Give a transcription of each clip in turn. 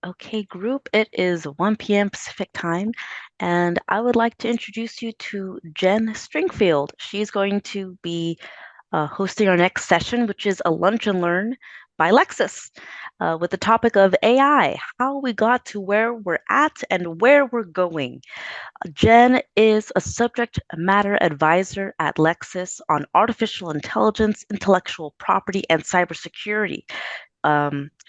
Okay, group, it is 1 p.m. Pacific time, and I would like to introduce you to Jen Stringfield. She's going to be hosting our next session, which is a lunch and learn by Lexis, with the topic of AI, how we got to where we're at and where we're going. Jen is a subject matter advisor at Lexis on artificial intelligence, intellectual property, and cybersecurity.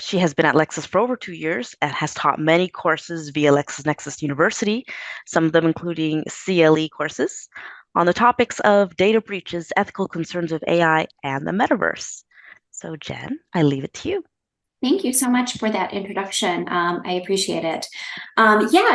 She has been at Lexis for over 2 years and has taught many courses via LexisNexis University, some of them including CLE courses, on the topics of data breaches, ethical concerns of AI, and the metaverse. So, Jen, I leave it to you. Thank you so much for that introduction. I appreciate it.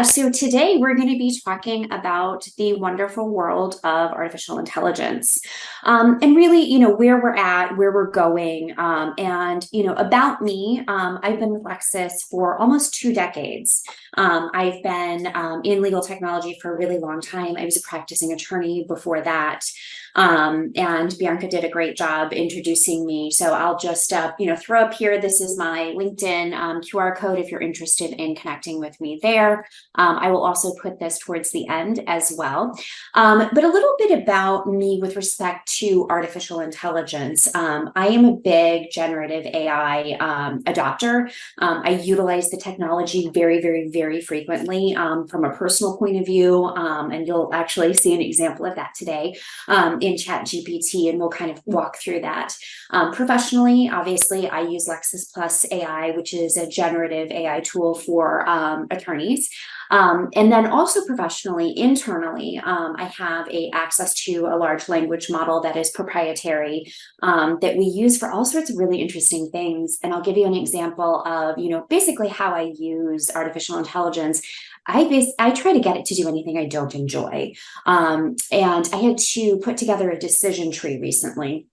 So today we're going to be talking about the wonderful world of artificial intelligence, and really, where we're at, where we're going, and about me. I've been with Lexis for almost 2 decades. I've been in legal technology for a really long time. I was a practicing attorney before that. And Bianca did a great job introducing me. So I'll just, throw up here. This is my LinkedIn QR code if you're interested in connecting with me there. I will also put this towards the end as well. But a little bit about me with respect to artificial intelligence. I am a big generative AI adopter. I utilize the technology very, very, very frequently from a personal point of view. And you'll actually see an example of that today. In ChatGPT, and we'll kind of walk through that. Professionally, obviously, I use Lexis Plus AI, which is a generative AI tool for attorneys. And then also professionally, internally, I have access to a large language model that is proprietary that we use for all sorts of really interesting things. And I'll give you an example of, basically how I use artificial intelligence. I try to get it to do anything I don't enjoy. And I had to put together a decision tree recently.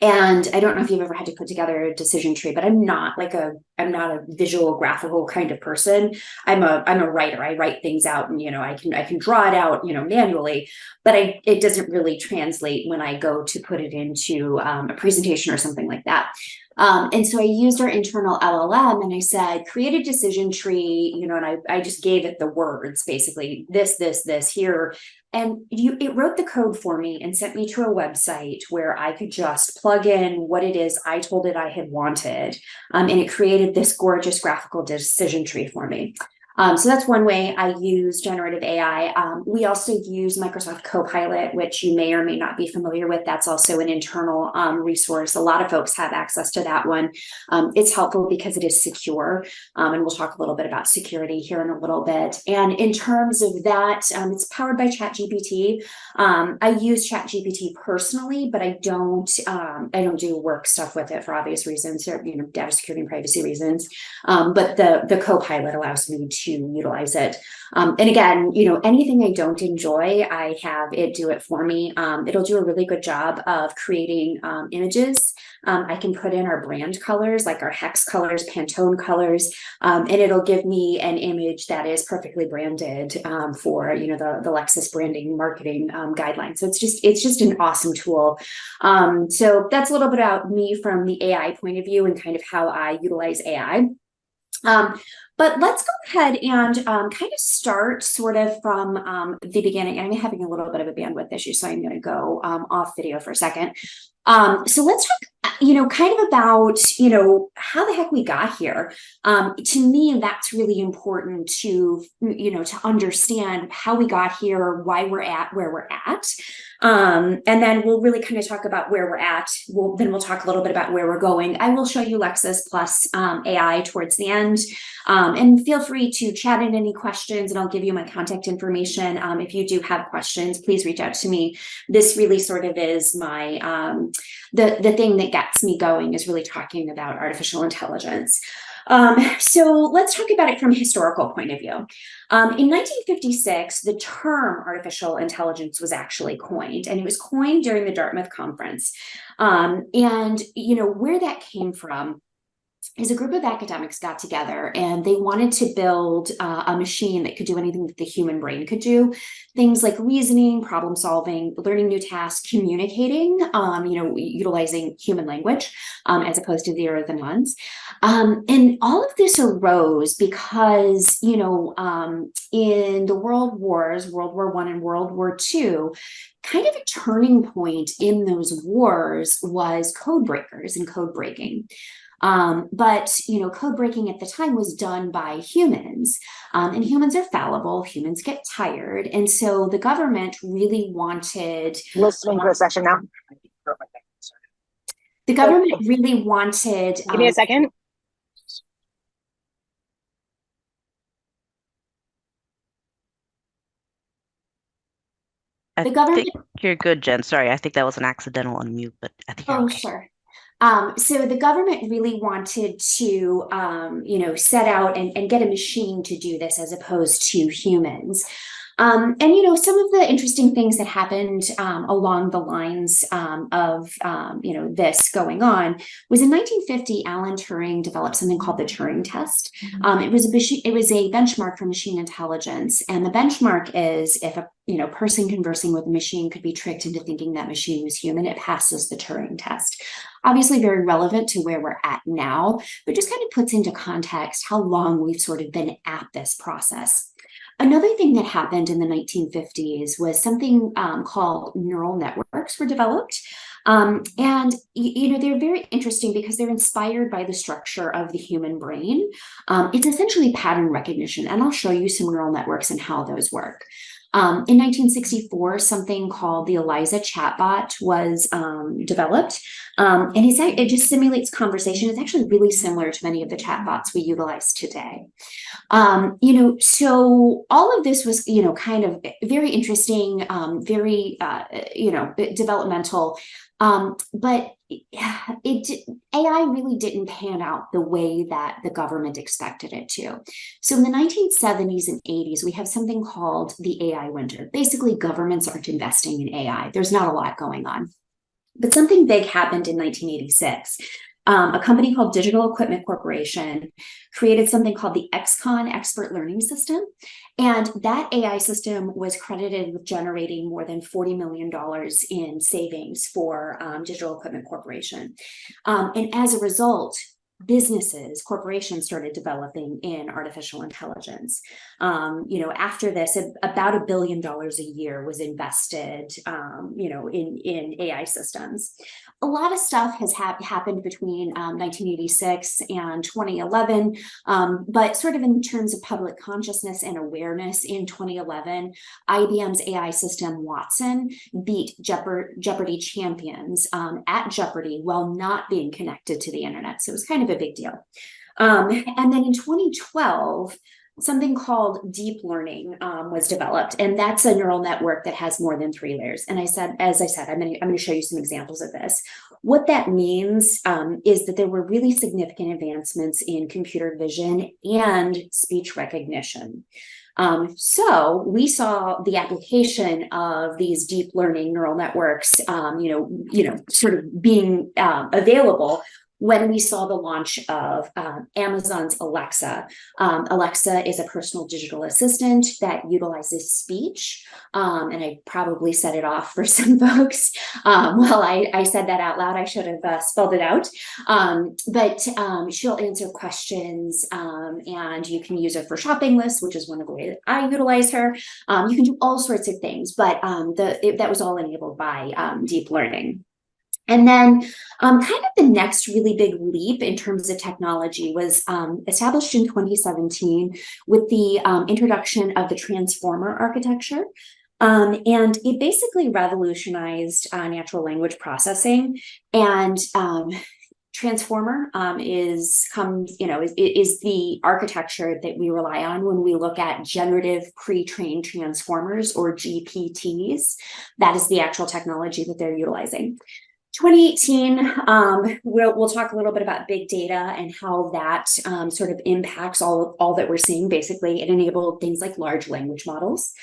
And I don't know if you've ever had to put together a decision tree, but I'm not a visual graphical kind of person. I'm a writer. I write things out and, I can draw it out, manually, but it doesn't really translate when I go to put it into a presentation or something like that. And so I used our internal LLM and I said, create a decision tree, and I just gave it the words, basically this here. And it wrote the code for me and sent me to a website where I could just plug in what it is I told it I had wanted. And it created this gorgeous graphical decision tree for me. So that's one way I use generative AI. We also use Microsoft Copilot, which you may or may not be familiar with. That's also an internal resource. A lot of folks have access to that one. It's helpful because it is secure. And we'll talk a little bit about security here in a little bit. And in terms of that, it's powered by ChatGPT. I use ChatGPT personally, but I don't do work stuff with it for obvious reasons, or, data security and privacy reasons. But the Copilot allows me to utilize it. And again, anything I don't enjoy, I have it do it for me. It'll do a really good job of creating images. I can put in our brand colors, like our hex colors, Pantone colors, and it'll give me an image that is perfectly branded for the Lexis branding marketing guidelines. So it's just an awesome tool. So that's a little bit about me from the AI point of view and kind of how I utilize AI. But let's go ahead and kind of start sort of from the beginning. I'm having a little bit of a bandwidth issue, so I'm going to go off video for a second. So let's talk, kind of about, how the heck we got here. To me, that's really important to, to understand how we got here, why we're at where we're at. And then we'll really kind of talk about where we're at. Then we'll talk a little bit about where we're going. I will show you Lexis Plus AI towards the end. And feel free to chat in any questions, and I'll give you my contact information. If you do have questions, please reach out to me. This really sort of is my the thing that gets me going, is really talking about artificial intelligence. So let's talk about it from a historical point of view. In 1956, the term artificial intelligence was actually coined, and it was coined during the Dartmouth Conference. And where that came from is a group of academics got together and they wanted to build a machine that could do anything that the human brain could do. Things like reasoning, problem solving, learning new tasks, communicating, utilizing human language as opposed to zeros and ones. And all of this arose because, in the world wars, World War I and World War II, kind of a turning point in those wars was code breakers and code breaking. But code breaking at the time was done by humans, and humans are fallible. Humans get tired, and so the government really wanted. Listening to a session now. The government really wanted. Give me a second. I The government. think you're good, Jen. Sorry, I think that was an accidental unmute, but I think you're Oh, okay. sure. So the government really wanted to, set out and get a machine to do this as opposed to humans. Some of the interesting things that happened along the lines of this going on was in 1950, Alan Turing developed something called the Turing test. It was a benchmark for machine intelligence, and the benchmark is if a person conversing with a machine could be tricked into thinking that machine was human, it passes the Turing test. Obviously, very relevant to where we're at now, but just kind of puts into context how long we've sort of been at this process. Another thing that happened in the 1950s was something called neural networks were developed. They're very interesting because they're inspired by the structure of the human brain. It's essentially pattern recognition, and I'll show you some neural networks and how those work. In 1964, something called the ELIZA chatbot was developed, and it just simulates conversation. It's actually really similar to many of the chatbots we utilize today. So all of this was, kind of very interesting, very, developmental. But AI really didn't pan out the way that the government expected it to. So in the 1970s and 80s, we have something called the AI winter. Basically, governments aren't investing in AI. There's not a lot going on. But something big happened in 1986. A company called Digital Equipment Corporation created something called the XCon Expert Learning System. And that AI system was credited with generating more than $40 million in savings for Digital Equipment Corporation. And as a result, corporations started developing in artificial intelligence. After this, about $1 billion a year was invested, in AI systems. A lot of stuff has happened between 1986 and 2011, but sort of in terms of public consciousness and awareness in 2011, IBM's AI system Watson beat Jeopardy champions at Jeopardy while not being connected to the internet. So it was kind of a big deal. And then in 2012, something called deep learning was developed, and that's a neural network that has more than 3 layers. And as I said, I'm going to show you some examples of this. What that means is that there were really significant advancements in computer vision and speech recognition. So we saw the application of these deep learning neural networks, sort of being available when we saw the launch of Amazon's Alexa. Alexa is a personal digital assistant that utilizes speech. And I probably set it off for some folks. I said that out loud. I should have spelled it out. But she'll answer questions, and you can use her for shopping lists, which is one of the ways that I utilize her. You can do all sorts of things, but that was all enabled by deep learning. And then kind of the next really big leap in terms of technology was established in 2017 with the introduction of the transformer architecture. And it basically revolutionized natural language processing. And transformer is the architecture that we rely on when we look at generative pre-trained transformers, or GPTs. That is the actual technology that they're utilizing. 2018, we'll talk a little bit about big data and how that sort of impacts all that we're seeing. Basically, it enabled things like large language models.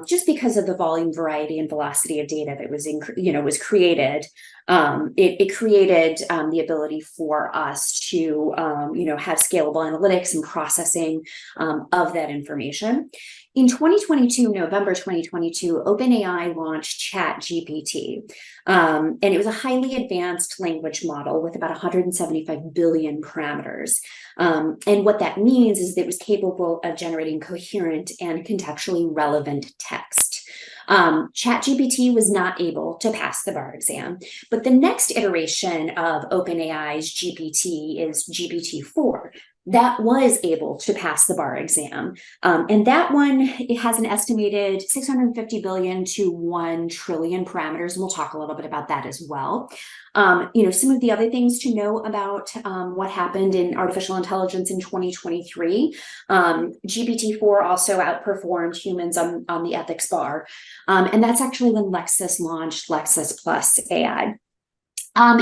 just because of the volume, variety, and velocity of data that was created. It created the ability for us to have scalable analytics and processing of that information. In 2022, November 2022, OpenAI launched ChatGPT, and it was a highly advanced language model with about 175 billion parameters. And what that means is that it was capable of generating coherent and contextually relevant text. ChatGPT was not able to pass the bar exam, but the next iteration of OpenAI's GPT is GPT-4. That was able to pass the bar exam. And that one, it has an estimated 650 billion to 1 trillion parameters. And we'll talk a little bit about that as well. Some of the other things to know about what happened in artificial intelligence in 2023, GPT-4 also outperformed humans on the ethics bar. And that's actually when Lexis launched Lexis Plus AI.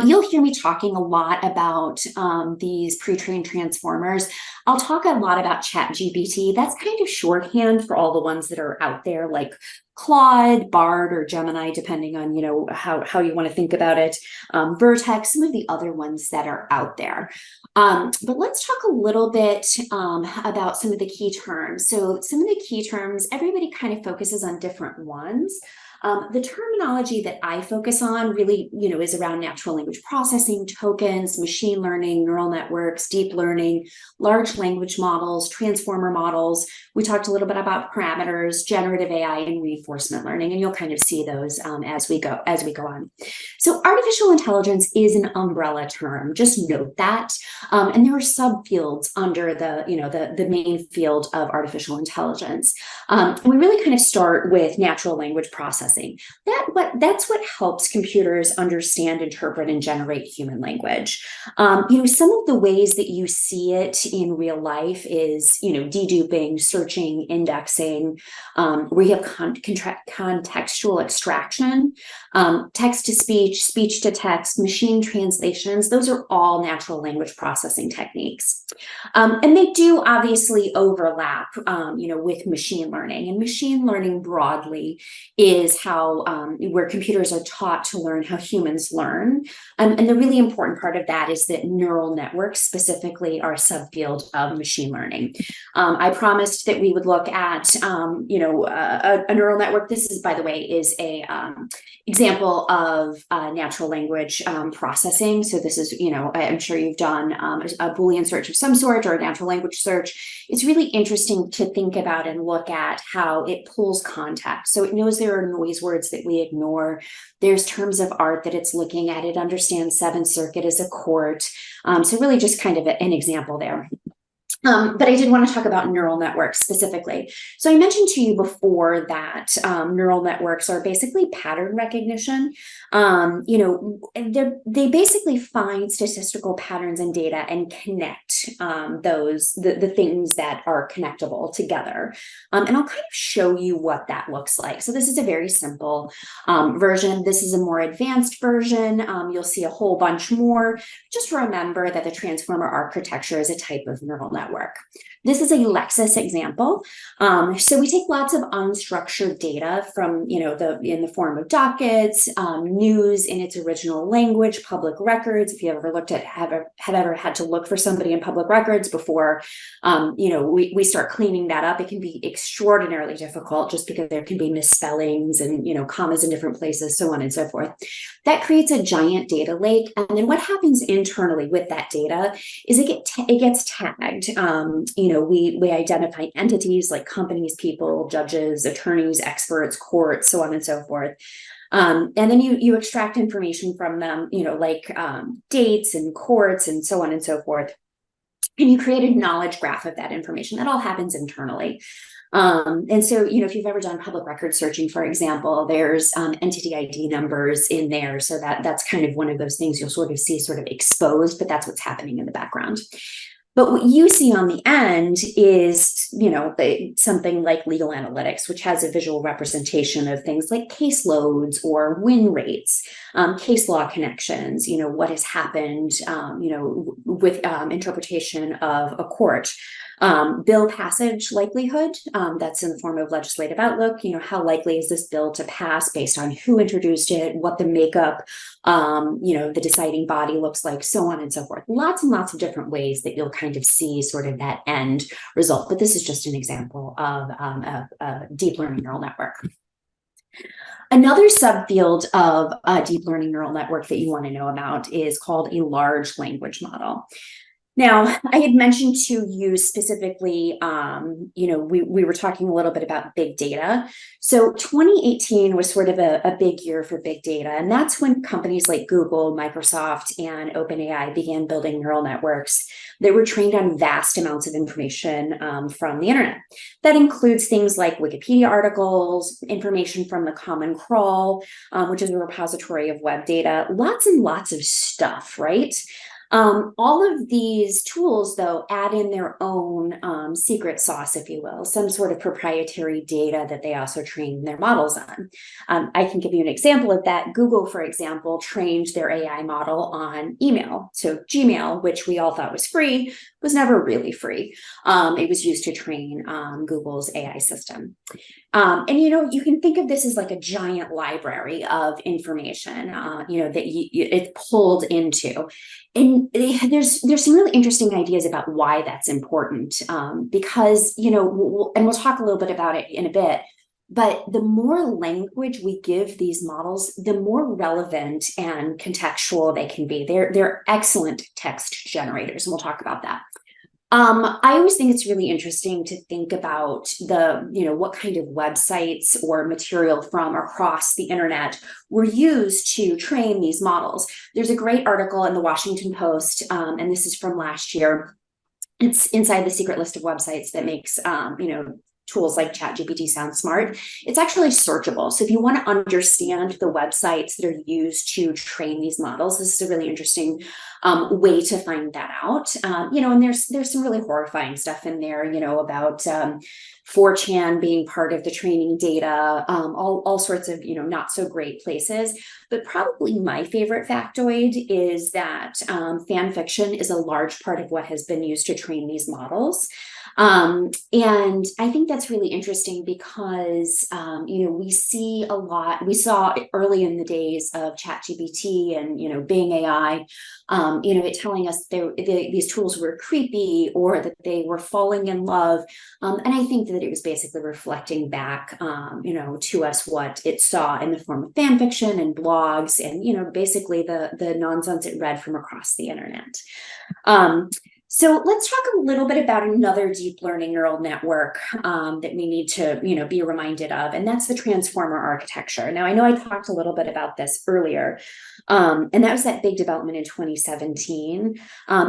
You'll hear me talking a lot about these pre-trained transformers. I'll talk a lot about ChatGPT. That's kind of shorthand for all the ones that are out there, like Claude, Bard, or Gemini, depending on how you want to think about it. Vertex, some of the other ones that are out there. But let's talk a little bit about some of the key terms. So some of the key terms, everybody kind of focuses on different ones. The terminology that I focus on really, is around natural language processing, tokens, machine learning, neural networks, deep learning, large language models, transformer models. We talked a little bit about parameters, generative AI, and reinforcement learning, and you'll kind of see those as we go on. So artificial intelligence is an umbrella term. Just note that, and there are subfields under the main field of artificial intelligence. We really kind of start with natural language processing. That's what helps computers understand, interpret, and generate human language. Some of the ways that you see it in real life is, deduping, searching, indexing. We have contextual extraction, text to speech, speech to text, machine translations. Those are all natural language processing techniques. And they do obviously overlap, with machine learning. And machine learning broadly is where computers are taught to learn how humans learn. And the really important part of that is that neural networks specifically are a subfield of machine learning. I promised that we would look at, a neural network. This is, by the way, is a example of natural language processing. So this is, I'm sure you've done a Boolean search of some sort or a natural language search. It's really interesting to think about and look at how it pulls context. So it knows there are noise words that we ignore. There's terms of art that it's looking at. It understands Seventh Circuit as a court. So really just kind of an example there. But I did want to talk about neural networks specifically. So I mentioned to you before that neural networks are basically pattern recognition. They basically find statistical patterns in data and connect the things that are connectable together. And I'll kind of show you what that looks like. So this is a very simple version. This is a more advanced version. You'll see a whole bunch more. Just remember that the transformer architecture is a type of neural network. This is a Lexis example. So we take lots of unstructured data from, in the form of dockets, news in its original language, public records. If you ever have ever had to look for somebody in public records before, we start cleaning that up. It can be extraordinarily difficult just because there can be misspellings and, commas in different places, so on and so forth. That creates a giant data lake. And then what happens internally with that data is it gets tagged. We identify entities like companies, people, judges, attorneys, experts, courts, so on and so forth. And then you extract information from them, like dates and courts and so on and so forth. And you create a knowledge graph of that information. That all happens internally. And so, if you've ever done public record searching, for example, there's entity ID numbers in there. So that's kind of one of those things you'll sort of see sort of exposed, but that's what's happening in the background. But what you see on the end is, something like legal analytics, which has a visual representation of things like caseloads or win rates, case law connections, what has happened, with interpretation of a court. Bill passage likelihood, that's in the form of legislative outlook. How likely is this bill to pass based on who introduced it, what the makeup, the deciding body looks like, so on and so forth. Lots and lots of different ways that you'll kind of see sort of that end result. But this is just an example of a deep learning neural network. Another subfield of a deep learning neural network that you want to know about is called a large language model. Now, I had mentioned to you specifically, we were talking a little bit about big data. So 2018 was sort of a big year for big data. And that's when companies like Google, Microsoft, and OpenAI began building neural networks that were trained on vast amounts of information from the internet. That includes things like Wikipedia articles, information from the Common Crawl, which is a repository of web data, lots and lots of stuff, right? All of these tools, though, add in their own secret sauce, if you will, some sort of proprietary data that they also train their models on. I can give you an example of that. Google, for example, trained their AI model on email. So Gmail, which we all thought was free, was never really free. It was used to train Google's AI system. And you can think of this as like a giant library of information, that it's pulled into. And there's some really interesting ideas about why that's important, because and we'll talk a little bit about it in a bit. But the more language we give these models, the more relevant and contextual they can be. They're excellent text generators, and we'll talk about that. I always think it's really interesting to think about what kind of websites or material from across the internet were used to train these models. There's a great article in the Washington Post, and this is from last year. It's inside the secret list of websites that makes, tools like ChatGPT sound smart. It's actually searchable. So if you want to understand the websites that are used to train these models, this is a really interesting way to find that out. And there's some really horrifying stuff in there, about 4chan being part of the training data, all sorts of, not so great places. But probably my favorite factoid is that fan fiction is a large part of what has been used to train these models. And I think that's really interesting because, we see a lot, we saw early in the days of ChatGPT and, Bing AI, it telling us these tools were creepy or that they were falling in love. And I think that it was basically reflecting back, to us what it saw in the form of fan fiction and blogs and, basically the nonsense it read from across the internet. So let's talk a little bit about another deep learning neural network that we need to, be reminded of, and that's the transformer architecture. Now, I know I talked a little bit about this earlier, and that was that big development in 2017.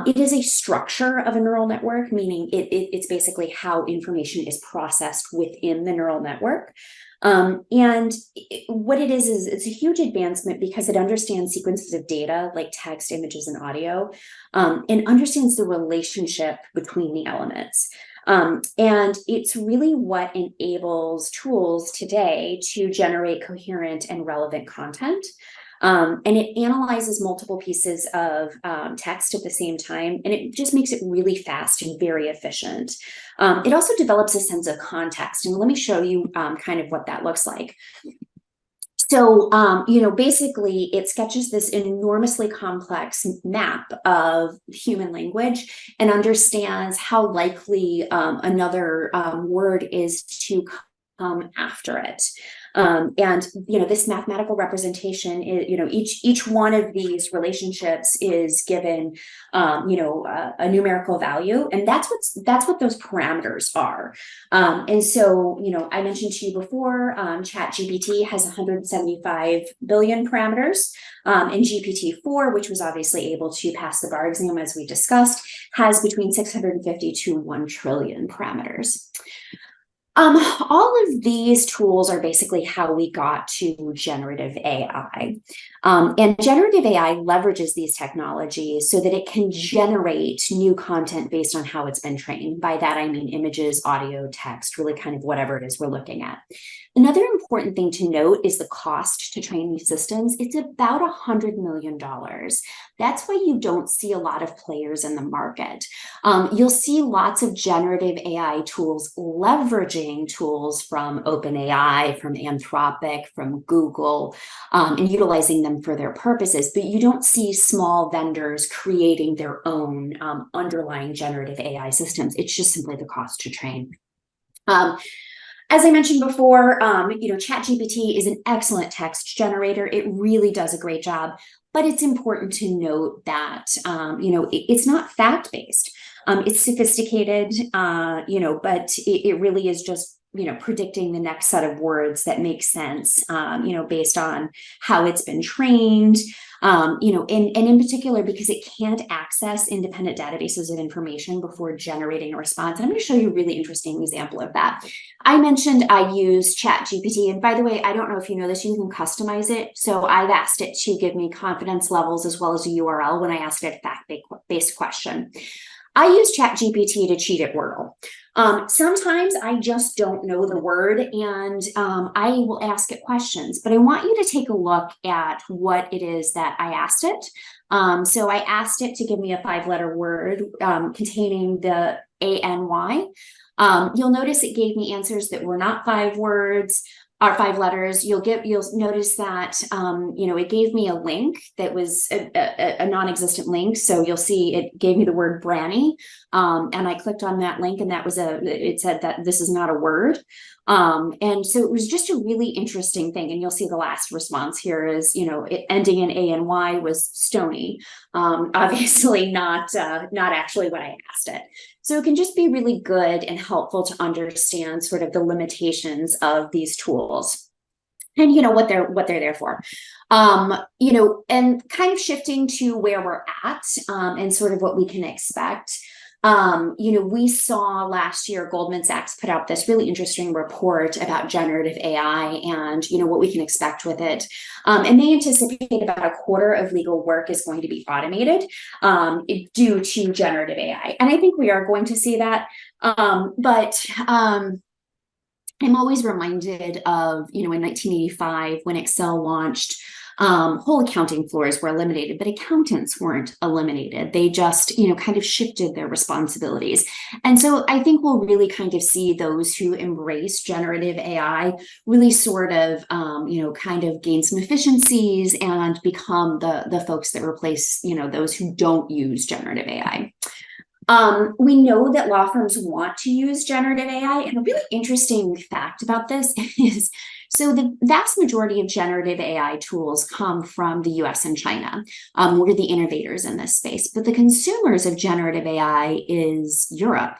It is a structure of a neural network, meaning it's basically how information is processed within the neural network. What it is it's a huge advancement because it understands sequences of data like text, images, and audio, and understands the relationship between the elements. And it's really what enables tools today to generate coherent and relevant content. And it analyzes multiple pieces of text at the same time, and it just makes it really fast and very efficient. It also develops a sense of context, and let me show you kind of what that looks like. So, basically it sketches this enormously complex map of human language and understands how likely another word is to come after it. And this mathematical representation is, each one of these relationships is given, a numerical value, and that's what those parameters are. And so, I mentioned to you before, ChatGPT has 175 billion parameters, and GPT-4, which was obviously able to pass the bar exam as we discussed, has between 650 to 1 trillion parameters. All of these tools are basically how we got to generative AI. And generative AI leverages these technologies so that it can generate new content based on how it's been trained. By that, I mean images, audio, text, really kind of whatever it is we're looking at. Another important thing to note is the cost to train these systems. It's about $100 million. That's why you don't see a lot of players in the market. You'll see lots of generative AI tools leveraging tools from OpenAI, from Anthropic, from Google, and utilizing them for their purposes. But you don't see small vendors creating their own underlying generative AI systems. It's just simply the cost to train. As I mentioned before, ChatGPT is an excellent text generator. It really does a great job, but it's important to note that, it's not fact-based. It's sophisticated, but it really is just, predicting the next set of words that make sense, based on how it's been trained, and in particular, because it can't access independent databases of information before generating a response. And I'm going to show you a really interesting example of that. I mentioned I use ChatGPT, and by the way, I don't know if you know this, you can customize it. So I've asked it to give me confidence levels as well as a URL when I asked it a fact-based question. I use ChatGPT to cheat at Wordle. Sometimes I just don't know the word, and I will ask it questions, but I want you to take a look at what it is that I asked it. So I asked it to give me a 5-letter word containing the ANY. You'll notice it gave me answers that were not 5 words or 5 letters. You'll notice that it gave me a link that was a non-existent link. So you'll see it gave me the word branny, and I clicked on that link, and it said that this is not a word. And so it was just a really interesting thing. And you'll see the last response here is, it ending in ANY was stony. Obviously not actually what I asked it. So it can just be really good and helpful to understand sort of the limitations of these tools and what they're there for. And kind of shifting to where we're at, and sort of what we can expect. We saw last year Goldman Sachs put out this really interesting report about generative AI and, what we can expect with it. And they anticipate about a quarter of legal work is going to be automated due to generative AI. And I think we are going to see that. But I'm always reminded of, in 1985 when Excel launched. Whole accounting floors were eliminated, but accountants weren't eliminated. They just, kind of shifted their responsibilities. And so I think we'll really kind of see those who embrace generative AI really sort of, kind of gain some efficiencies and become the folks that replace, those who don't use generative AI. We know that law firms want to use generative AI, and a really interesting fact about this is, so the vast majority of generative AI tools come from the US and China. We're the innovators in this space, but the consumers of generative AI is Europe.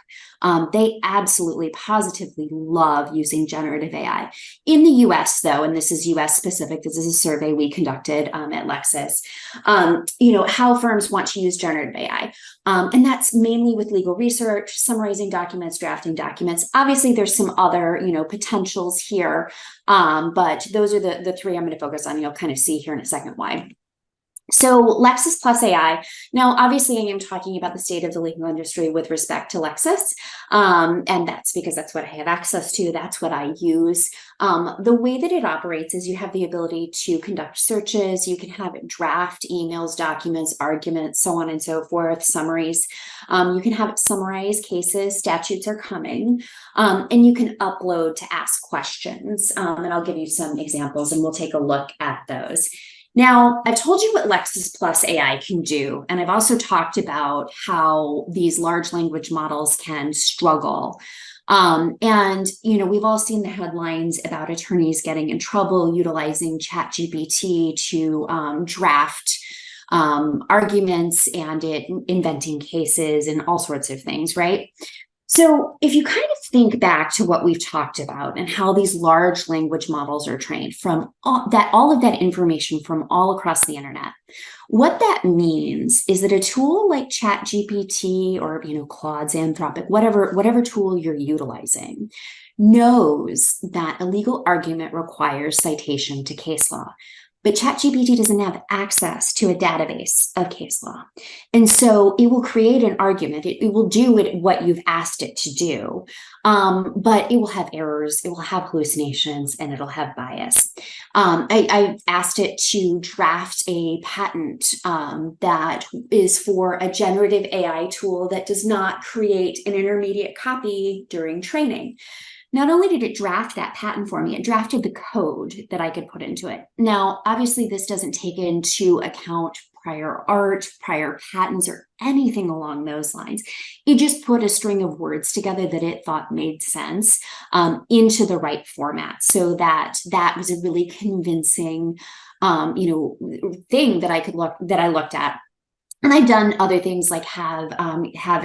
They absolutely positively love using generative AI. In the US, though, and this is US specific, this is a survey we conducted at Lexis, how firms want to use generative AI. And that's mainly with legal research, summarizing documents, drafting documents. Obviously, there's some other, potentials here, but those are the 3 I'm going to focus on. You'll kind of see here in a second why. So Lexis plus AI. Now, obviously, I am talking about the state of the legal industry with respect to Lexis, and that's because that's what I have access to. That's what I use. The way that it operates is you have the ability to conduct searches. You can have it draft emails, documents, arguments, so on and so forth, summaries. You can have it summarize cases. Statutes are coming, and you can upload to ask questions. And I'll give you some examples, and we'll take a look at those. Now, I've told you what Lexis Plus AI can do, and I've also talked about how these large language models can struggle. We've all seen the headlines about attorneys getting in trouble utilizing ChatGPT to draft arguments and inventing cases and all sorts of things, right? So if you kind of think back to what we've talked about and how these large language models are trained from all of that information from all across the internet, what that means is that a tool like ChatGPT or, Claude's Anthropic, whatever tool you're utilizing, knows that a legal argument requires citation to case law. But ChatGPT doesn't have access to a database of case law. And so it will create an argument. It will do what you've asked it to do, but it will have errors, it will have hallucinations, and it'll have bias. I asked it to draft a patent that is for a generative AI tool that does not create an intermediate copy during training. Not only did it draft that patent for me, it drafted the code that I could put into it. Now, obviously, this doesn't take into account prior art, prior patents, or anything along those lines. It just put a string of words together that it thought made sense into the right format, so that was a really convincing, thing that I looked at. And I've done other things like have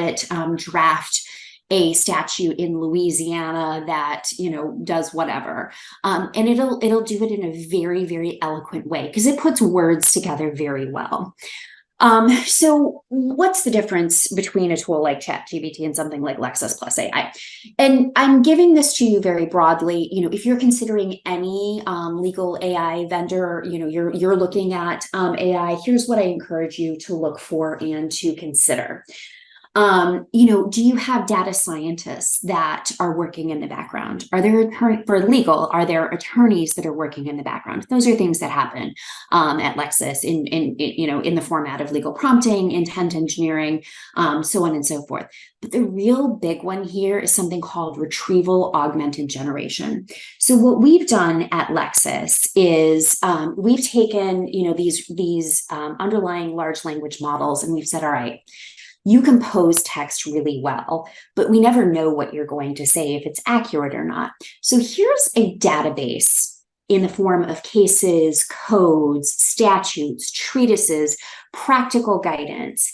it draft a statute in Louisiana that does whatever, and it'll do it in a very, very eloquent way because it puts words together very well. So what's the difference between a tool like ChatGPT and something like Lexis plus AI? And I'm giving this to you very broadly. If you're considering any legal AI vendor, you're looking at AI, here's what I encourage you to look for and to consider. Do you have data scientists that are working in the background? Are there for legal? Are there attorneys that are working in the background? Those are things that happen at Lexis in the format of legal prompting, intent engineering, so on and so forth. But the real big one here is something called retrieval augmented generation. So what we've done at Lexis is we've taken these underlying large language models, and we've said, all right, you compose text really well, but we never know what you're going to say, if it's accurate or not. So here's a database in the form of cases, codes, statutes, treatises, practical guidance.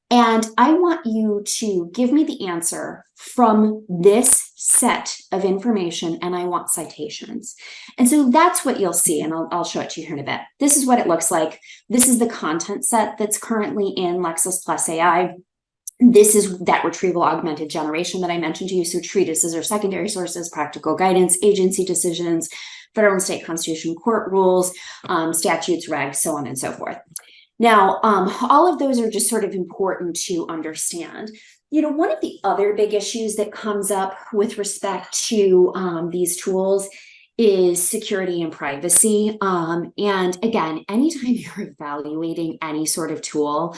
And I want you to give me the answer from this set of information, and I want citations. And so that's what you'll see, and I'll show it to you here in a bit. This is what it looks like. This is the content set that's currently in Lexis Plus AI. This is that retrieval augmented generation that I mentioned to you. So treatises or secondary sources, practical guidance, agency decisions, federal and state constitution court rules, statutes, regs, so on and so forth. Now, all of those are just sort of important to understand. One of the other big issues that comes up with respect to these tools is security and privacy. And again, anytime you're evaluating any sort of tool,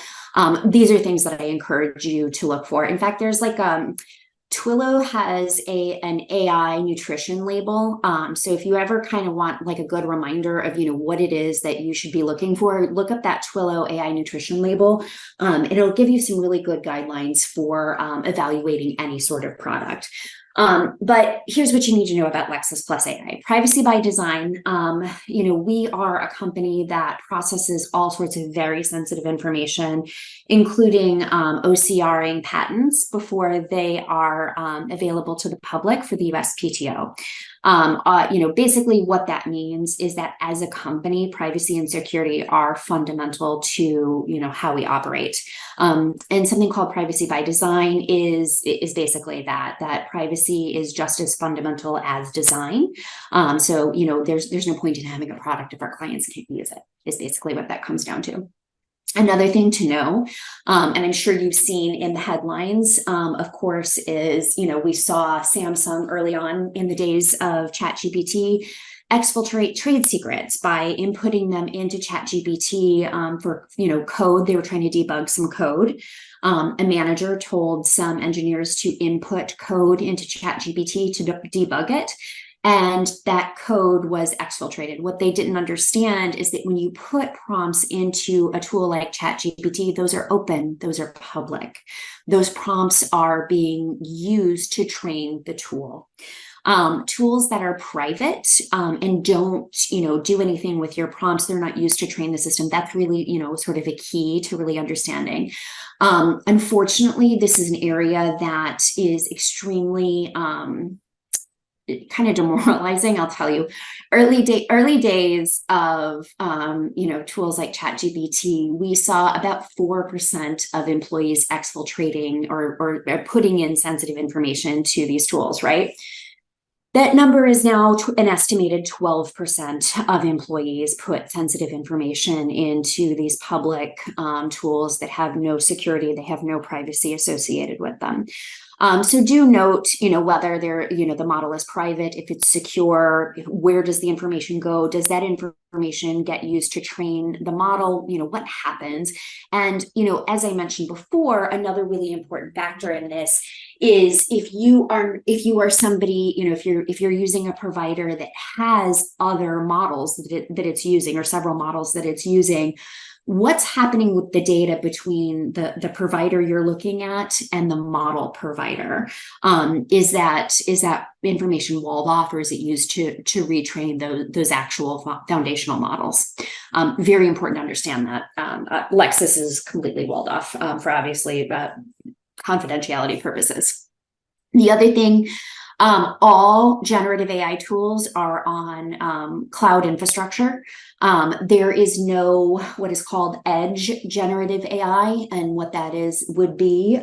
these are things that I encourage you to look for. In fact, there's Twilio has an AI nutrition label. So if you ever kind of want like a good reminder of, what it is that you should be looking for, look up that Twilio AI nutrition label. It'll give you some really good guidelines for evaluating any sort of product. But here's what you need to know about Lexis Plus AI. Privacy by design. We are a company that processes all sorts of very sensitive information, including OCRing patents before they are available to the public for the USPTO. Basically what that means is that as a company, privacy and security are fundamental to, how we operate. And something called privacy by design is basically that privacy is just as fundamental as design. So, there's no point in having a product if our clients can't use it, is basically what that comes down to. Another thing to know, and I'm sure you've seen in the headlines, of course, is, we saw Samsung early on in the days of ChatGPT exfiltrate trade secrets by inputting them into ChatGPT for, code. They were trying to debug some code. A manager told some engineers to input code into ChatGPT to debug it. And that code was exfiltrated. What they didn't understand is that when you put prompts into a tool like ChatGPT, those are open, those are public. Those prompts are being used to train the tool. Tools that are private and don't, do anything with your prompts, they're not used to train the system. That's really, sort of a key to really understanding. Unfortunately, this is an area that is extremely kind of demoralizing. I'll tell you, early days of tools like ChatGPT, we saw about 4% of employees exfiltrating or putting in sensitive information to these tools, right? That number is now an estimated 12% of employees put sensitive information into these public tools that have no security, they have no privacy associated with them. So do note, whether the model is private, if it's secure, where does the information go? Does that information get used to train the model? What happens? And, as I mentioned before, another really important factor in this is if you are somebody, if you're using a provider that has other models that it's using, or several models that it's using, what's happening with the data between the provider you're looking at and the model provider? Is that information walled off, or is it used to retrain those actual foundational models? Very important to understand that. Lexis is completely walled off for obviously confidentiality purposes. The other thing, all generative AI tools are on cloud infrastructure. There is no what is called edge generative AI, and what that would be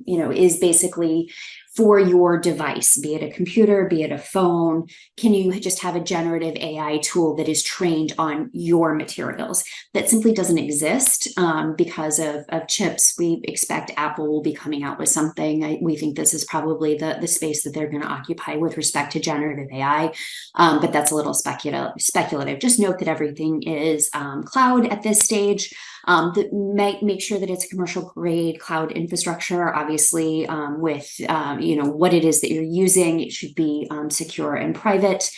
is basically for your device, be it a computer, be it a phone. Can you just have a generative AI tool that is trained on your materials? That simply doesn't exist because of chips. We expect Apple will be coming out with something. We think this is probably the space that they're going to occupy with respect to generative AI, but that's a little speculative. Just note that everything is cloud at this stage. Make sure that it's commercial grade cloud infrastructure, obviously, with what it is that you're using. It should be secure and private.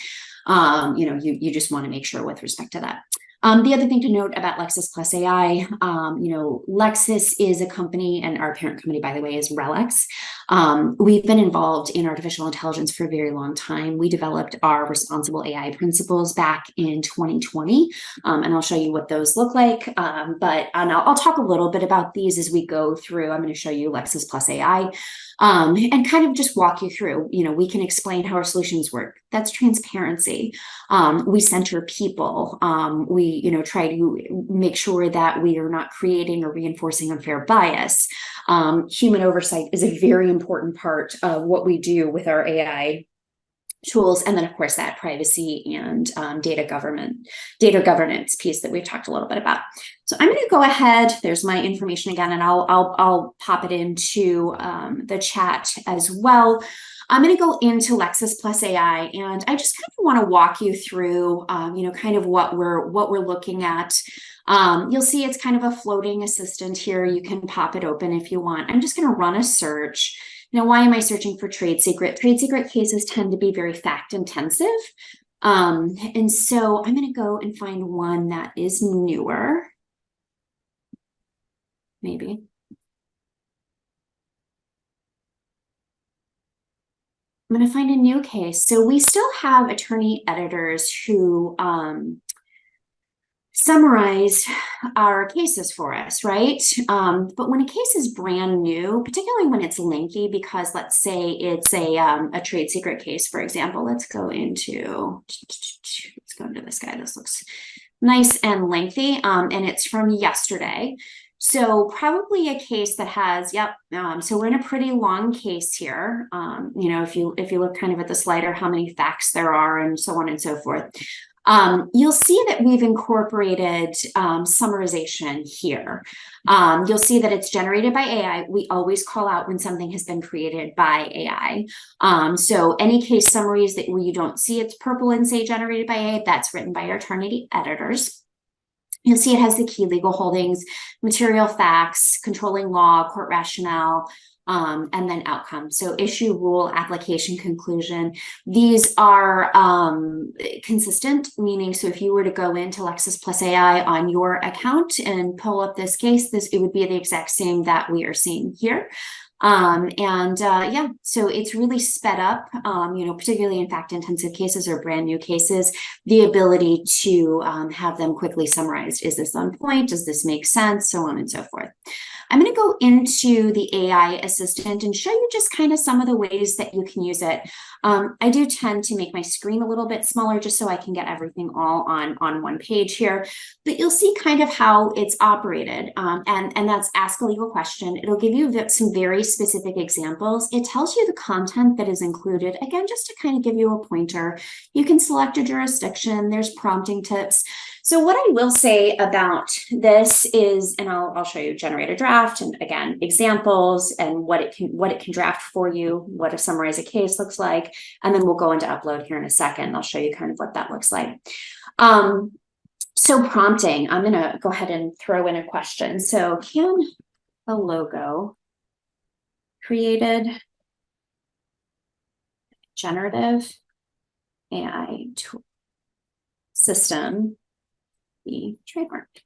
You just want to make sure with respect to that. The other thing to note about Lexis Plus AI, Lexis is a company, and our parent company, by the way, is Relics. We've been involved in artificial intelligence for a very long time. We developed our responsible AI principles back in 2020, and I'll show you what those look like. But I'll talk a little bit about these as we go through. I'm going to show you Lexis Plus AI. And kind of just walk you through, we can explain how our solutions work. That's transparency. We center people. We, try to make sure that we are not creating or reinforcing unfair bias. Human oversight is a very important part of what we do with our AI tools. And then, of course, that privacy and data governance piece that we've talked a little bit about. So I'm going to go ahead. There's my information again, and I'll pop it into the chat as well. I'm going to go into Lexis Plus AI, and I just kind of want to walk you through, kind of what we're looking at. You'll see it's kind of a floating assistant here. You can pop it open if you want. I'm just going to run a search. Now, why am I searching for trade secret? Trade secret cases tend to be very fact intensive. And so I'm going to go and find one that is newer. Maybe. I'm going to find a new case. So we still have attorney editors who summarize our cases for us, right? But when a case is brand new, particularly when it's lengthy, because let's say it's a trade secret case, for example, let's go into this guy. This looks nice and lengthy, and it's from yesterday. So probably a case that has, so we're in a pretty long case here. If you look kind of at the slider, how many facts there are and so on and so forth. You'll see that we've incorporated summarization here. You'll see that it's generated by AI. We always call out when something has been created by AI. So any case summaries where you don't see it's purple and say generated by AI, that's written by our attorney editors. You'll see it has the key legal holdings, material facts, controlling law, court rationale, and then outcome. So issue, rule, application, conclusion. These are consistent, meaning so if you were to go into Lexis Plus AI on your account and pull up this case, it would be the exact same that we are seeing here. So it's really sped up, particularly in fact-intensive cases or brand new cases, the ability to have them quickly summarized. Is this on point? Does this make sense? So on and so forth. I'm going to go into the AI assistant and show you just kind of some of the ways that you can use it. I do tend to make my screen a little bit smaller just so I can get everything all on one page here, but you'll see kind of how it's operated. And that's ask a legal question. It'll give you some very specific examples. It tells you the content that is included, again, just to kind of give you a pointer. You can select a jurisdiction. There's prompting tips. So what I will say about this is, and I'll show you generate a draft, and again, examples and what it can draft for you, what a summarize a case looks like, and then we'll go into upload here in a second. I'll show you kind of what that looks like. So prompting, I'm going to go ahead and throw in a question. So can a logo created generative AI tool system be trademarked?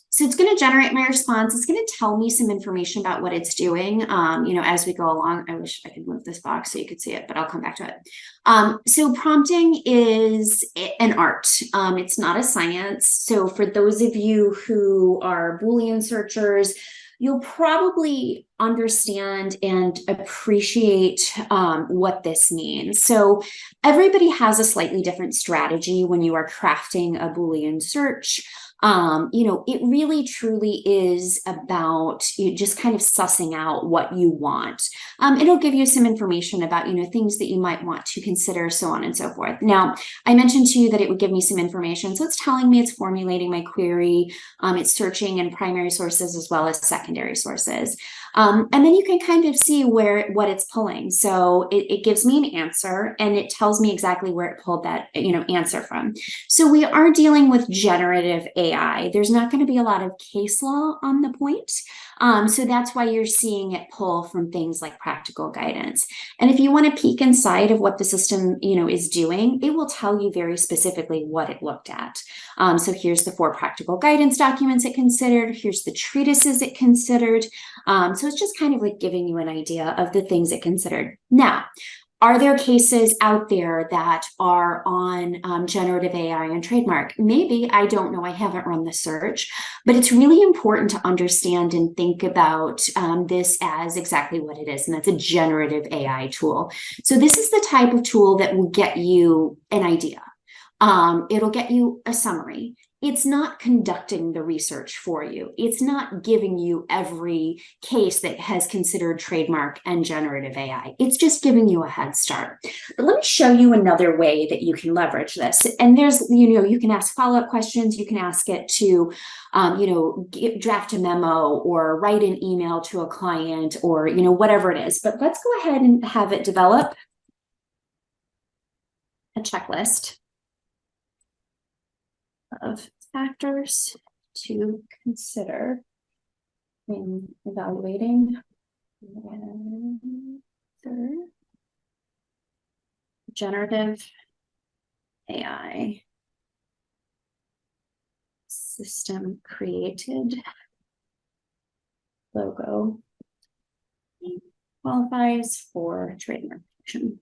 So it's going to generate my response. It's going to tell me some information about what it's doing, as we go along. I wish I could move this box so you could see it, but I'll come back to it. So prompting is an art. It's not a science. So for those of you who are Boolean searchers, you'll probably understand and appreciate what this means. So everybody has a slightly different strategy when you are crafting a Boolean search. It really truly is about you just kind of sussing out what you want. It'll give you some information about, things that you might want to consider, so on and so forth. Now, I mentioned to you that it would give me some information. So it's telling me it's formulating my query. It's searching in primary sources as well as secondary sources. And then you can kind of see what it's pulling. So it gives me an answer and it tells me exactly where it pulled that, answer from. So we are dealing with generative AI. There's not going to be a lot of case law on the point. So that's why you're seeing it pull from things like practical guidance. And if you want to peek inside of what the system, is doing, it will tell you very specifically what it looked at. So here's the 4 practical guidance documents it considered. Here's the treatises it considered. So it's just kind of like giving you an idea of the things it considered. Now, are there cases out there that are on generative AI and trademark? Maybe, I don't know. I haven't run the search, but it's really important to understand and think about this as exactly what it is, and that's a generative AI tool. So this is the type of tool that will get you an idea. It'll get you a summary. It's not conducting the research for you. It's not giving you every case that has considered trademark and generative AI. It's just giving you a head start. But let me show you another way that you can leverage this. And there's, you can ask follow-up questions. You can ask it to, draft a memo or write an email to a client or, whatever it is. But let's go ahead and have it develop a checklist of factors to consider in evaluating generative AI system created logo qualifies for trademark protection.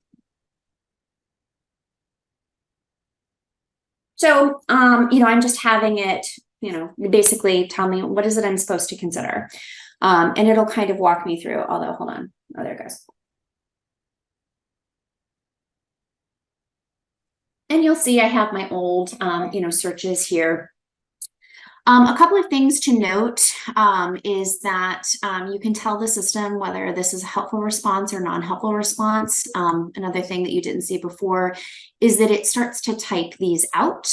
So, I'm just having it, basically tell me what is it I'm supposed to consider. And it'll kind of walk me through, although, hold on. Oh, there it goes. And you'll see I have my old, searches here. A couple of things to note is that you can tell the system whether this is a helpful response or non-helpful response. Another thing that you didn't see before is that it starts to type these out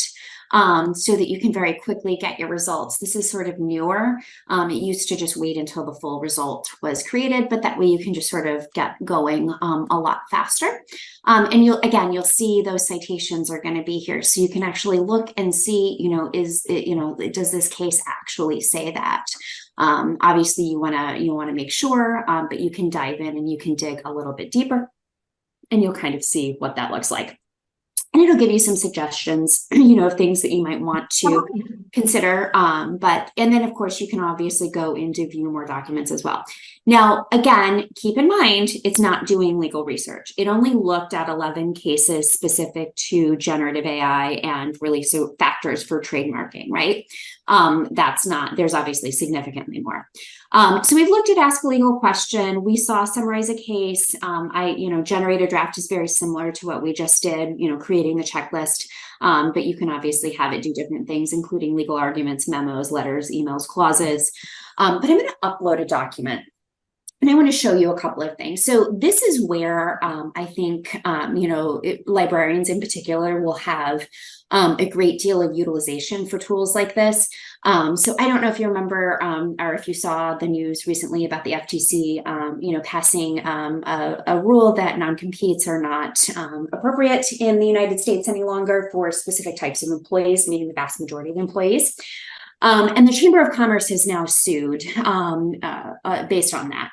so that you can very quickly get your results. This is sort of newer. It used to just wait until the full result was created, but that way you can just sort of get going a lot faster. And you'll see those citations are going to be here. So you can actually look and see, does this case actually say that? Obviously you want to make sure, but you can dive in and you can dig a little bit deeper and you'll kind of see what that looks like. And it'll give you some suggestions, of things that you might want to consider. And then of course you can obviously go into view more documents as well. Now, again, keep in mind, it's not doing legal research. It only looked at 11 cases specific to generative AI and really so factors for trademarking, right? That's not, there's obviously significantly more. So we've looked at ask a legal question. We saw summarize a case. Generate a draft is very similar to what we just did, creating the checklist. But you can obviously have it do different things, including legal arguments, memos, letters, emails, clauses. But I'm going to upload a document. And I want to show you a couple of things. So this is where I think, librarians in particular will have a great deal of utilization for tools like this. So I don't know if you remember or if you saw the news recently about the FTC, passing a rule that non-competes are not appropriate in the United States any longer for specific types of employees, meaning the vast majority of employees. And the Chamber of Commerce has now sued based on that.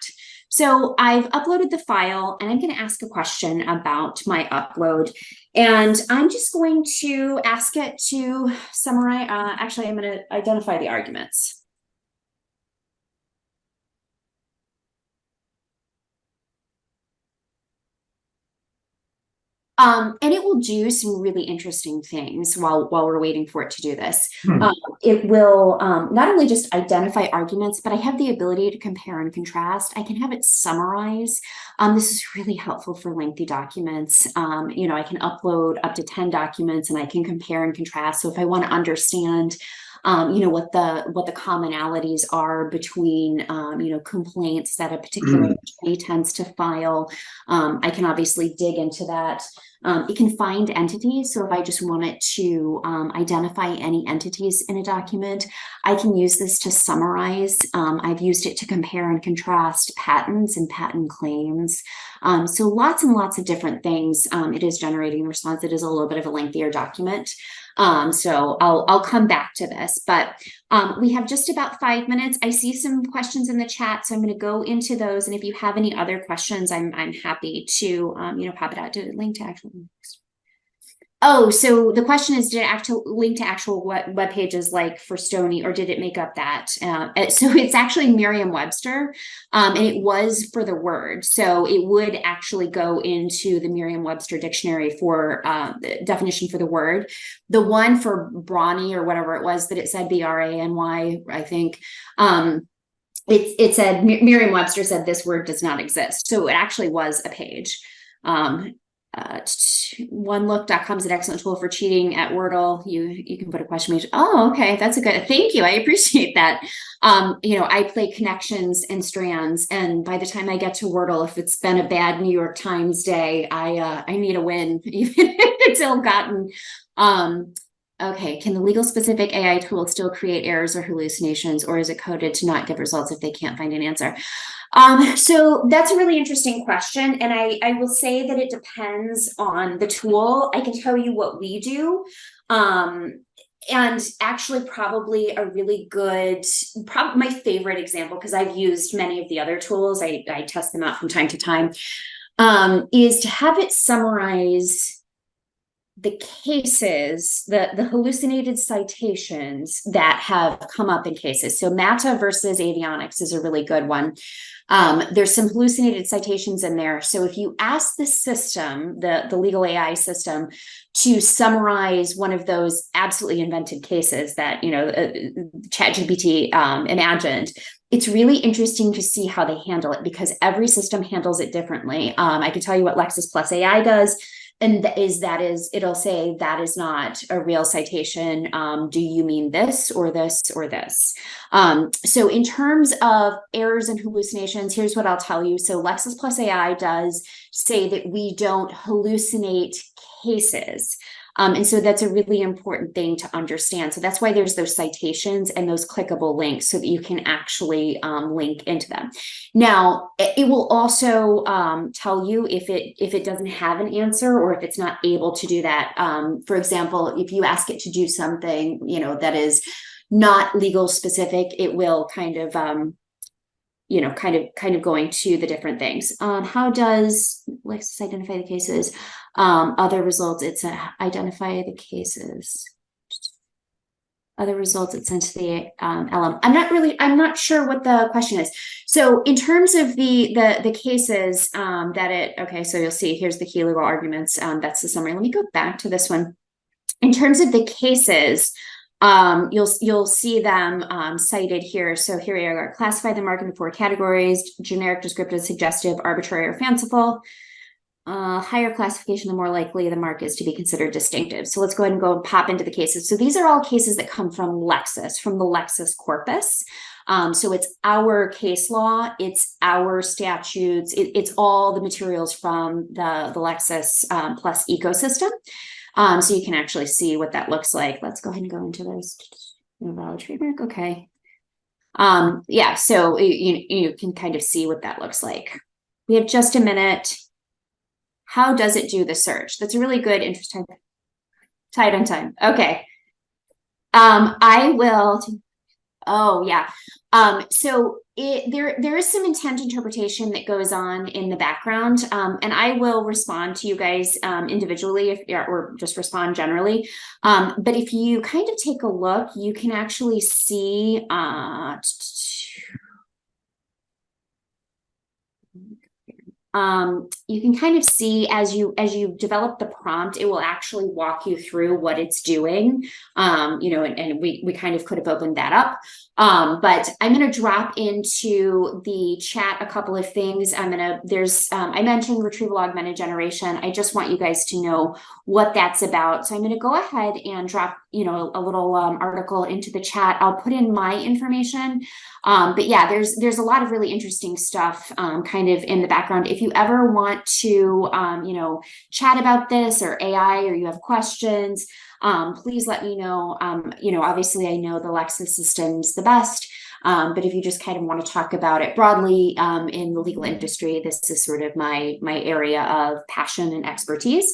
So I've uploaded the file and I'm going to ask a question about my upload. And I'm just going to ask it to summarize. Actually, I'm going to identify the arguments. And it will do some really interesting things while we're waiting for it to do this. It will not only just identify arguments, but I have the ability to compare and contrast. I can have it summarize. This is really helpful for lengthy documents. I can upload up to 10 documents and I can compare and contrast. So if I want to understand what the commonalities are between complaints that a particular attorney tends to file. I can obviously dig into that. It can find entities. So if I just wanted to identify any entities in a document, I can use this to summarize. I've used it to compare and contrast patents and patent claims. So lots and lots of different things. It is generating the response. It is a little bit of a lengthier document. So I'll come back to this, but we have just about 5 minutes. I see some questions in the chat, so I'm going to go into those. And if you have any other questions, I'm happy to pop it out to link to actual links. Oh, so the question is, did it link to actual web pages like for Stony, or did it make up that? So it's actually Merriam-Webster, and it was for the word. So it would actually go into the Merriam-Webster dictionary for the definition for the word. The one for brawny or whatever it was that it said, B-R-A-N-Y, I think, it said, Merriam-Webster said this word does not exist. So it actually was a page. Onelook.com is an excellent tool for cheating at Wordle. You can put a question page. Oh, okay, that's a good. Thank you. I appreciate that. I play connections and strands, and by the time I get to Wordle, if it's been a bad New York Times day, I need a win, even if it's ill-gotten. Okay, can the legal specific AI tool still create errors or hallucinations, or is it coded to not give results if they can't find an answer? So that's a really interesting question. And I will say that it depends on the tool. I can tell you what we do. And actually probably a really good, probably my favorite example, because I've used many of the other tools, I test them out from time to time, is to have it summarize the cases, the hallucinated citations that have come up in cases. So Mata versus avionics is a really good one. There's some hallucinated citations in there. So if you ask the system, the legal AI system, to summarize one of those absolutely invented cases that ChatGPT imagined, it's really interesting to see how they handle it, because every system handles it differently. I can tell you what Lexis Plus AI does. And it'll say that is not a real citation. Do you mean this or this or this? So in terms of errors and hallucinations, here's what I'll tell you. So Lexis Plus AI does say that we don't hallucinate cases. And so that's a really important thing to understand. So that's why there's those citations and those clickable links so that you can actually link into them. Now, it will also tell you if it doesn't have an answer or if it's not able to do that. For example, if you ask it to do something, that is not legal specific, it will kind of going to the different things. How does Lexis identify the cases? Other results, it's identify the cases. Other results it's sent to the LM. I'm not sure what the question is. So in terms of the cases that it, okay, so you'll see here's the key legal arguments. That's the summary. Let me go back to this one. In terms of the cases, you'll see them cited here. So here we are. Classify the mark into four categories: generic, descriptive, suggestive, arbitrary, or fanciful. Higher classification, the more likely the mark is to be considered distinctive. So let's go ahead and go pop into the cases. So these are all cases that come from Lexis, from the Lexis corpus. So it's our case law, it's our statutes, it's all the materials from the Lexis Plus ecosystem. So you can actually see what that looks like. Let's go ahead and go into those. Valid trademark, okay. Yeah, so you can kind of see what that looks like. We have just a minute. How does it do the search? That's a really good, interesting, tight on time. Okay. I will, oh yeah. So there is some intent interpretation that goes on in the background, and I will respond to you guys individually if or just respond generally. But if you kind of take a look, you can actually see you can kind of see as you develop the prompt, it will actually walk you through what it's doing. And we kind of could have opened that up. But I'm going to drop into the chat a couple of things. I mentioned retrieval augmented generation. I just want you guys to know what that's about. So I'm going to go ahead and drop, a little article into the chat. I'll put in my information. But yeah, there's a lot of really interesting stuff kind of in the background. If you ever want to, chat about this or AI, or you have questions, please let me know. Obviously I know the Lexis system's the best, but if you just kind of want to talk about it broadly in the legal industry, this is sort of my area of passion and expertise.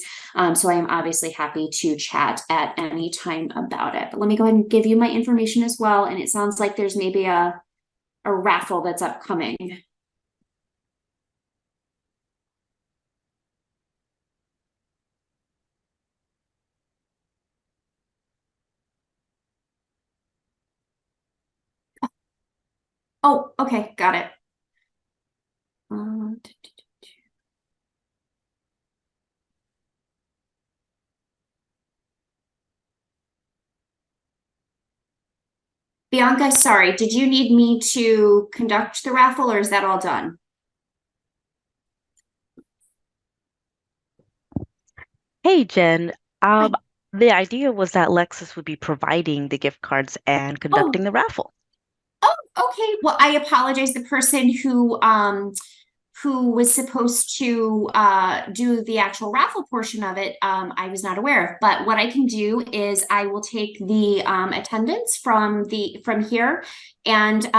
So I am obviously happy to chat at any time about it. But let me go ahead and give you my information as well. And it sounds like there's maybe a raffle that's upcoming. Oh, okay, got it. Bianca, sorry, did you need me to conduct the raffle or is that all done? Hey, Jen. Hi. The idea was that Lexus would be providing the gift cards and Oh, conducting the raffle. oh, okay. Well, I apologize. The person who was supposed to do the actual raffle portion of it, I was not aware of. But what I can do is I will take the attendance from here and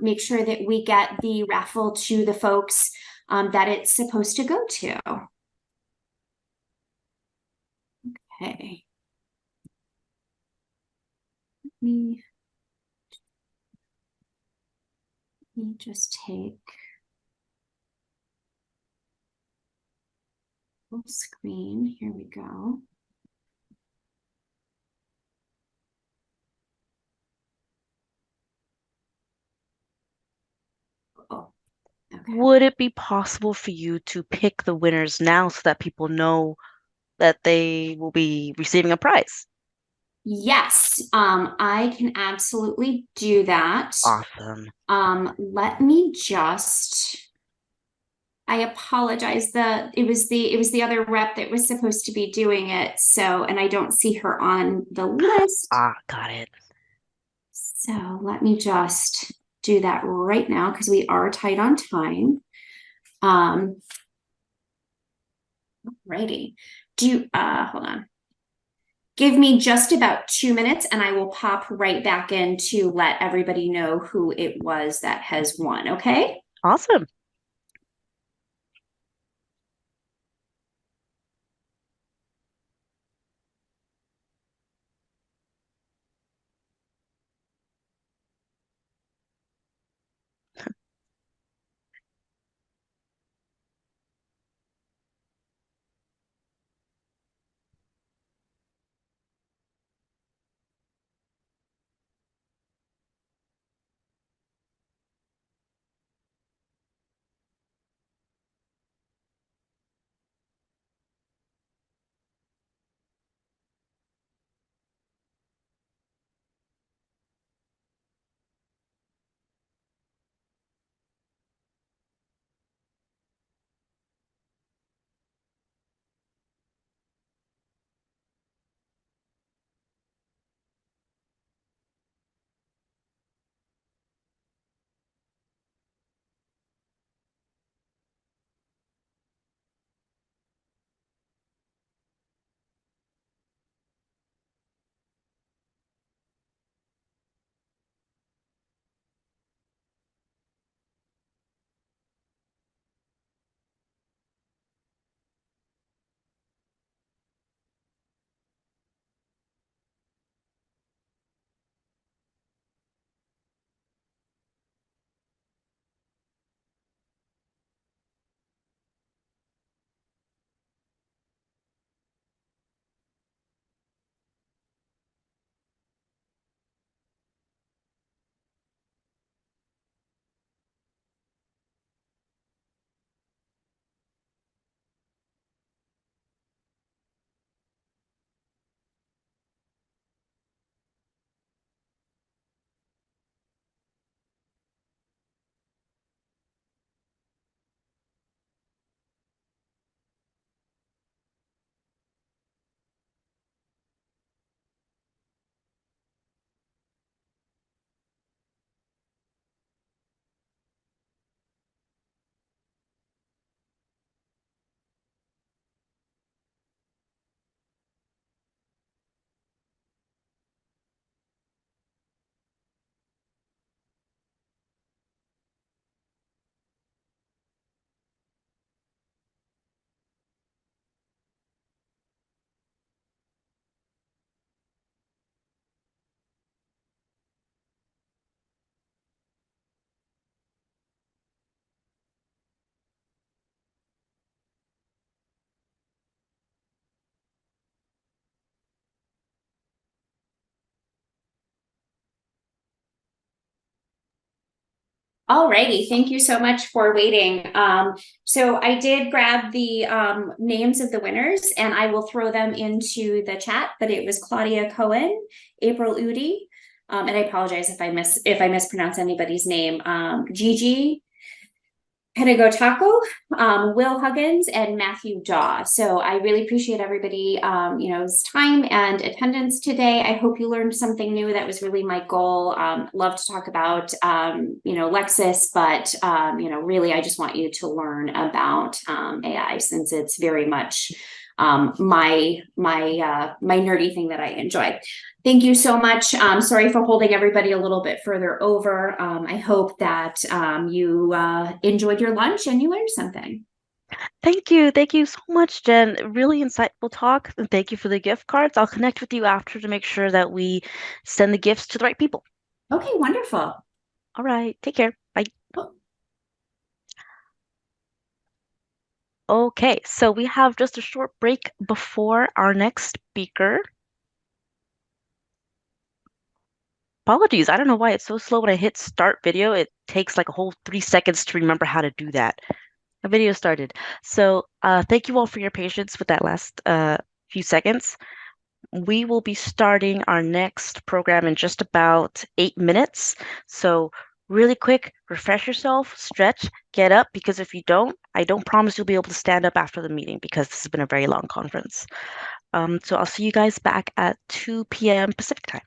make sure that we get the raffle to the folks that it's supposed to go to. Okay. Let me just take full screen. Here we go. Oh, okay. Would it be possible for you to pick the winners now so that people know that they will be receiving a prize? Yes, I can absolutely do that. Awesome. Let me just, I apologize. It was the other rep that was supposed to be doing it. So, and I don't see her on the list. Ah, got it. So let me just do that right now because we are tight on time. Righty. Hold on. Give me just about 2 minutes and I will pop right back in to let everybody know who it was that has won. Okay. Awesome. Alrighty, thank you so much for waiting. So I did grab the names of the winners and I will throw them into the chat, but it was Claudia Cohen, April Udi, and I apologize if I mispronounce anybody's name. Gigi Penagotako, Will Huggins, and Matthew Daw. So I really appreciate everybody, time and attendance today. I hope you learned something new. That was really my goal. Love to talk about, Lexis, but, really, I just want you to learn about AI since it's very much my nerdy thing that I enjoy. Thank you so much. Sorry for holding everybody a little bit further over. I hope that you enjoyed your lunch and you learned something. Thank you. Thank you so much, Jen. Really insightful talk. And thank you for the gift cards. I'll connect with you after to make sure that we send the gifts to the right people. Okay, wonderful. All right. Take care. Bye. Oh, Okay, so we have just a short break before our next speaker. Apologies, I don't know why it's so slow when I hit start video. It takes like a whole 3 seconds to remember how to do that. The video started. So thank you all for your patience with that last few seconds. We will be starting our next program in just about 8 minutes. So really quick, refresh yourself, stretch, get up, because if you don't, I don't promise you'll be able to stand up after the meeting because this has been a very long conference. So I'll see you guys back at 2 p.m. Pacific time.